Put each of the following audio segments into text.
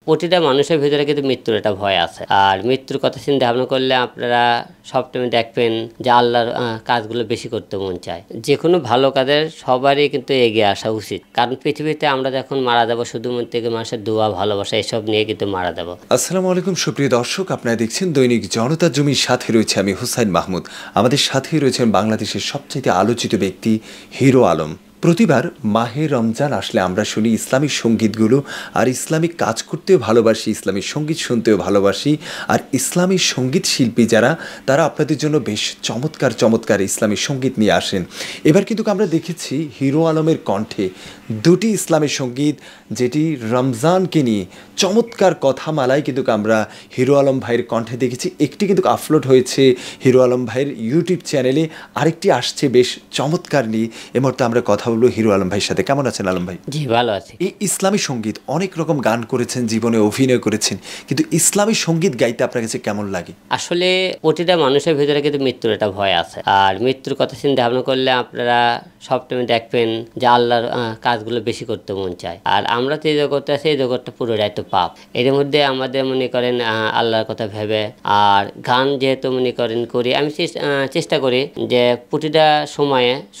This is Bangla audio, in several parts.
প্রতিটা মানুষের ভিতরে কিন্তু মৃত্যুর একটা ভয় আছে। আর মৃত্যুর কথা চিন্তা ভাবনা করলে আপনারা সবসময় দেখবেন যে আল্লাহর কাজগুলো বেশি করতে মন চায়। যে কোনো ভালো কাজের সবারই কিন্তু এগিয়ে আসা উচিত, কারণ পৃথিবীতে আমরা যখন মারা যাবো শুধুমাত্র মানুষের দোয়া ভালোবাসা এসব নিয়ে কিন্তু মারা যাবো। আসসালামু আলাইকুম সুপ্রিয় দর্শক, আপনারা দেখছেন দৈনিক জনতা জমির সাথে রয়েছে আমি হুসাইন মাহমুদ। আমাদের সাথেই রয়েছেন বাংলাদেশের সবচেয়ে আলোচিত ব্যক্তি হিরো আলম। প্রতিবার মাহে রমজান আসলে আমরা শুনি ইসলামিক সঙ্গীতগুলো, আর ইসলামিক কাজ করতেও ভালোবাসি, ইসলামিক সঙ্গীত শুনতেও ভালোবাসি। আর ইসলামিক সঙ্গীত শিল্পী যারা, তারা আপনাদের জন্য বেশ চমৎকার চমৎকার ইসলামিক সঙ্গীত নিয়ে আসেন। এবার কিন্তু আমরা দেখেছি হিরো আলমের কণ্ঠে দুটি ইসলামিক সঙ্গীত, যেটি রমজানকে নিয়ে চমৎকার কথামালায় কিন্তু আমরা হিরো আলম ভাইয়ের কণ্ঠে দেখেছি। একটি কিন্তু আপলোড হয়েছে হিরো আলম ভাইয়ের ইউটিউব চ্যানেলে, আরেকটি আসছে বেশ চমৎকার নিয়ে। এ মুহূর্তে আমরা কথা বলবো হিরো আলম ভাইয়ের সাথে। কেমন আছেন আলম ভাই? জি ভালো আছি। এই ইসলামী সঙ্গীত অনেক রকম গান করেছেন, জীবনে অভিনয় করেছেন, কিন্তু ইসলামী সঙ্গীত গাইতে আপনার কাছে কেমন লাগে? আসলে প্রতিটা মানুষের ভিতরে কিন্তু মৃত্যুর একটা ভয় আছে। আর মৃত্যুর কথা চিন্তা ভাবনা করলে আপনারা সবসময় দেখবেন যে আল্লাহর কাজগুলো বেশি করতে মন চায়। আর আমরা যে জগৎটা আছি এই জগৎটা পুরোটাই তো পাপ। এর মধ্যে আমাদের মনে করেন আল্লাহর কথা ভেবে আর গান যেহেতু মনে করেন করি, আমি চেষ্টা করি যে প্রতিটা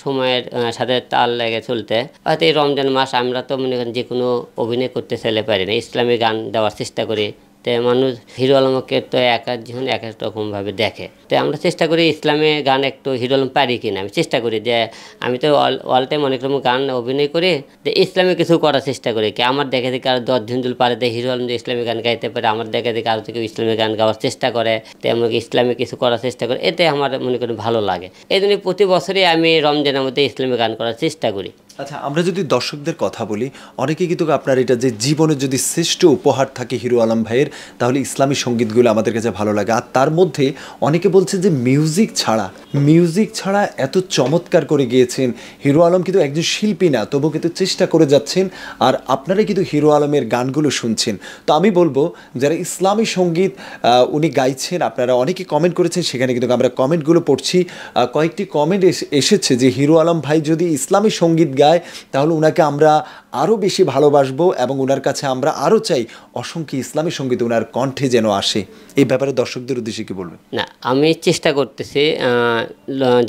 সময়ের সাথে তাল লেগে চলতে। হয়তো এই রমজান মাস আমরা তো মনে করেন যে কোনো অভিনয় করতে চাইলে পারি না, ইসলামী গান দেওয়ার চেষ্টা করি। তো মানুষ হিরো আলমকে তো এক একজন এক এক রকমভাবে দেখে, তো আমরা চেষ্টা করি ইসলামী গান একটু হিরো আলম পারি কিনা। আমি চেষ্টা করি যে আমি তো অল টাইম অনেক রকম গান অভিনয় করি, যে ইসলামী কিছু করার চেষ্টা করি। কি আমার দেখে দেখে আরও 10 জন পারে যে হিরো আলম যে ইসলামী গান গাইতে পারে, আমার দেখে দেখে আরও কেউ ইসলামী গান গাওয়ার চেষ্টা করে, তো আমরা ইসলামী কিছু করার চেষ্টা করি। এতে আমার মনে করি ভালো লাগে। এই জন্য প্রতি বছরই আমি রমজানের মধ্যে ইসলামী গান করার চেষ্টা করি। আচ্ছা, আমরা যদি দর্শকদের কথা বলি, অনেকে কিন্তু আপনার এটা যে জীবনের যদি শ্রেষ্ঠ উপহার থাকে হিরো আলম ভাইয়ের, তাহলে ইসলামী সঙ্গীতগুলো আমাদের কাছে ভালো লাগে। আর তার মধ্যে অনেকে বলছে যে মিউজিক ছাড়া এত চমৎকার করে গিয়েছেন হিরো আলম। কিন্তু একজন শিল্পী না, তবু কিন্তু চেষ্টা করে যাচ্ছেন, আর আপনারাই কিন্তু হিরো আলমের গানগুলো শুনছেন। তো আমি বলবো যারা ইসলামী সঙ্গীত উনি গাইছেন, আপনারা অনেকে কমেন্ট করেছেন, সেখানে কিন্তু আমরা কমেন্টগুলো পড়ছি। কয়েকটি কমেন্ট এসেছে যে হিরো আলম ভাই যদি ইসলামী সঙ্গীত গায় তাহলে ওনাকে আমরা আরও বেশি ভালোবাসবো, এবং ওনার কাছে আমরা আরও চাই অসংখ্য ইসলামী সঙ্গীত ওনার কণ্ঠে যেন আসে। এই ব্যাপারে দর্শকদের উদ্দেশ্যে কি বলবেন? না, আমি চেষ্টা করতেছি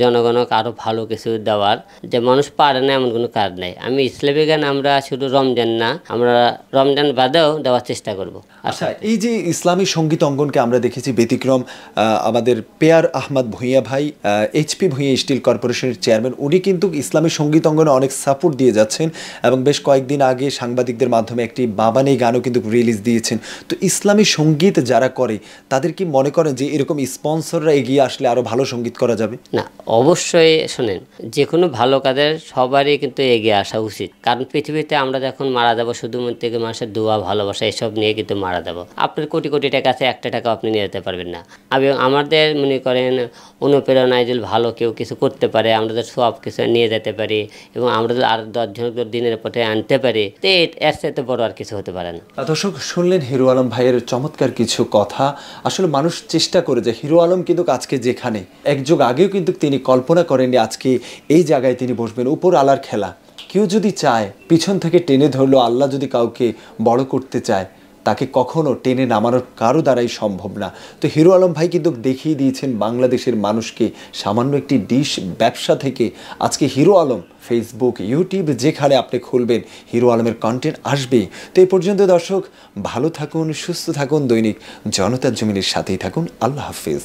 জনগণকে আরও ভালো কিছু দেওয়ার, যে মানুষ পারে না এমন কোনো কাজ নাই। আমি ইসলামী গান আমরা শুধু রমজান না, আমরা রমজান বাদেও দেওয়ার চেষ্টা করব। আচ্ছা, এই যে ইসলামী সঙ্গীত অঙ্গনকে আমরা দেখেছি ব্যতিক্রম, আমাদের পেয়ার আহমদ ভূঁইয়া ভাই, এইচপি ভূঁইয়া স্টিল কর্পোরেশনের চেয়ারম্যান, উনি কিন্তু ইসলামী সঙ্গীত অঙ্গনে অনেক সাপোর্ট দিয়ে যাচ্ছেন, এবং বেশ কয়েকদিন আগে সাংবাদিকদের মাধ্যমে একটি বাবানি গানও কিন্তু রিলিজ দিয়েছেন। তো ইসলামী সঙ্গীত যারা করে তাদের কি মনে করেন যে এরকম স্পন্সররা এগিয়ে আসলে আরও ভালো সঙ্গীত করা যাবে? না, অবশ্যই শোনেন, যে কোনো ভালো কাজের সবারই কিন্তু এগিয়ে আসা উচিত, কারণ পৃথিবীতে আমরা যখন মারা যাবো শুধুমাত্র মানুষের দোয়া ভালোবাসা এসব নিয়ে কিন্তু মারা যাবো। আপনার কোটি কোটি টাকা আছে, একটা টাকা আপনি নিয়ে যেতে পারবেন না। এবং আমাদের মনে করেন অনুপ্রেরণায় যদি ভালো কেউ কিছু করতে পারে, আমরা যদি সব কিছু নিয়ে যেতে পারি, এবং আমরা যদি আর 10 জন দিনের পথে আনতে পারি, তো এর চাইতে বড় আর কিছু হতে পারে না। দর্শক শুনলেন হিরো আলম ভাইয়ের চমৎকার কিছু কথা। আসলে মানুষ চেষ্টা করে যে হিরো আলম কিন্তু আজকে যেখানে, এক যুগ আগেও কিন্তু তিনি কল্পনা করেননি আজকে এই জায়গায় তিনি বসবেন। উপর আল্লাহর খেলা, কেউ যদি চায় পিছন থেকে টেনে ধরলো, আল্লাহ যদি কাউকে বড় করতে চায় তাকে কখনো টেনে নামানোর কারো দ্বারাই সম্ভব না। তো হিরো আলম ভাই কিন্তু দেখিয়ে দিয়েছেন বাংলাদেশের মানুষকে, সামান্য একটি ডিশ ব্যবসা থেকে আজকে হিরো আলম ফেসবুক, ইউটিউব যেখানে আপনি খুলবেন হিরো আলমের কন্টেন্ট আসবে। তো এই পর্যন্ত দর্শক ভালো থাকুন, সুস্থ থাকুন, দৈনিক জনতার জমিনের সাথেই থাকুন। আল্লাহ হাফিজ।